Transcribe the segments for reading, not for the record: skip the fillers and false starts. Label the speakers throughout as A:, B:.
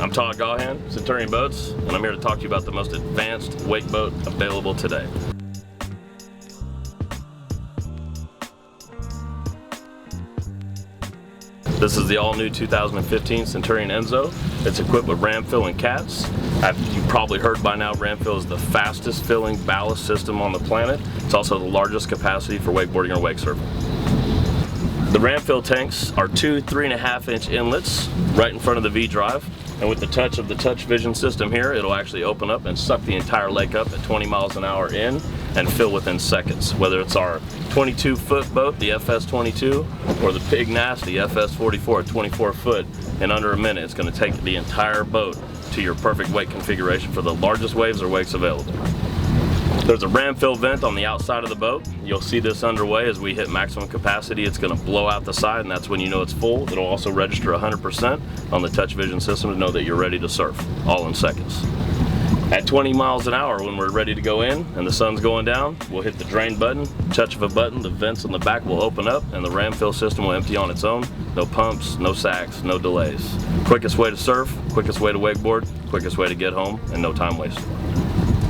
A: I'm Todd Gahan, Centurion Boats, and I'm here to talk to you about the most advanced wake boat available today. This is the all-new 2015 Centurion Enzo. It's equipped with RAMFILL and cats. You've probably heard by now, RAMFILL is the fastest filling ballast system on the planet. It's also the largest capacity for wakeboarding or wake surfing. The RAMFILL tanks are two 3.5-inch inlets right in front of the V-drive. And with the touch of the touch vision system here, it'll actually open up and suck the entire lake up at 20 miles an hour in and fill within seconds. Whether it's our 22-foot boat, the FS22, or the Big Nasty FS44 at 24 foot, in under a minute, it's going to take the entire boat to your perfect wake configuration for the largest waves or wakes available. There's a RAMFILL vent on the outside of the boat. You'll see this underway as we hit maximum capacity. It's going to blow out the side, and that's when you know it's full. It'll also register 100% on the touch vision system to know that you're ready to surf, all in seconds. At 20 miles an hour, when we're ready to go in and the sun's going down, we'll hit the drain button. Touch of a button, the vents on the back will open up and the RAMFILL system will empty on its own. No pumps, no sacks, no delays. Quickest way to surf, quickest way to wakeboard, quickest way to get home, and no time wasted.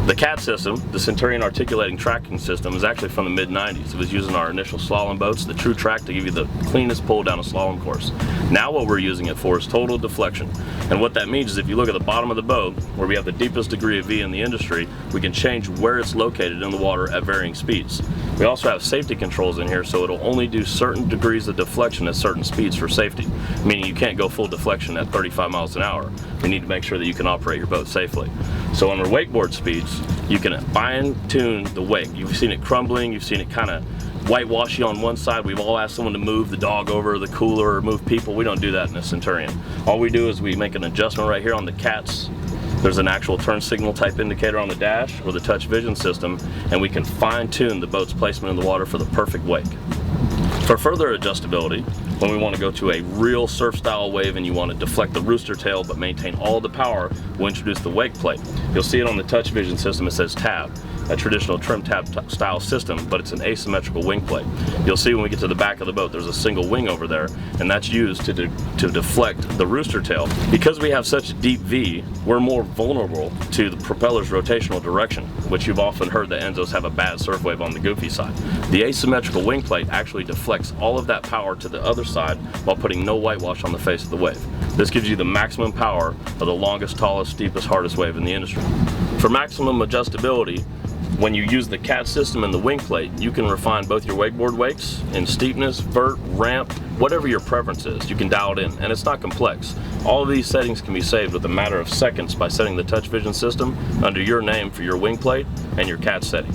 A: The CAT system, the Centurion Articulating Tracking System, is actually from the mid-90s. It was used in our initial slalom boats, the true track, to give you the cleanest pull down a slalom course. Now what we're using it for is total deflection. And what that means is if you look at the bottom of the boat, where we have the deepest degree of V in the industry, we can change where it's located in the water at varying speeds. We also have safety controls in here, so it'll only do certain degrees of deflection at certain speeds for safety, meaning you can't go full deflection at 35 miles an hour. We need to make sure that you can operate your boat safely. So on our wakeboard speeds, you can fine-tune the wake. You've seen it crumbling, you've seen it kind of whitewashy on one side. We've all asked someone to move the dog over the cooler or move people. We don't do that in a Centurion. All we do is we make an adjustment right here on the cats. There's an actual turn signal type indicator on the dash or the touch vision system, and we can fine-tune the boat's placement in the water for the perfect wake. For further adjustability, when we want to go to a real surf style wave and you want to deflect the rooster tail but maintain all the power, we'll introduce the wake plate. You'll see it on the touch vision system, it says tab, a traditional trim tab style system, but it's an asymmetrical wing plate. You'll see when we get to the back of the boat there's a single wing over there, and that's used to deflect the rooster tail. Because we have such a deep V, we're more vulnerable to the propeller's rotational direction, which you've often heard that Enzos have a bad surf wave on the goofy side. The asymmetrical wing plate actually deflects all of that power to the other side while putting no whitewash on the face of the wave. This gives you the maximum power of the longest, tallest, steepest, hardest wave in the industry. For maximum adjustability, when you use the CAT system and the wing plate, you can refine both your wakeboard wakes in steepness, vert, ramp, whatever your preference is. You can dial it in, and it's not complex. All of these settings can be saved with a matter of seconds by setting the touch vision system under your name for your wing plate and your CAT setting.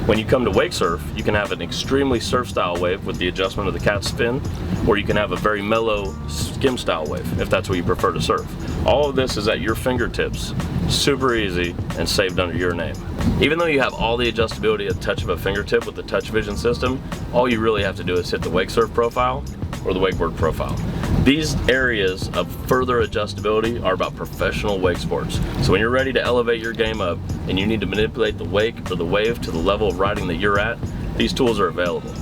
A: When you come to wake surf, you can have an extremely surf style wave with the adjustment of the CAT spin, or you can have a very mellow skim style wave if that's what you prefer to surf. All of this is at your fingertips, super easy, and saved under your name. Even though you have all the adjustability at the touch of a fingertip with the touch vision system, all you really have to do is hit the wake surf profile or the wakeboard profile. These areas of further adjustability are about professional wake sports. So when you're ready to elevate your game up and you need to manipulate the wake or the wave to the level of riding that you're at, these tools are available.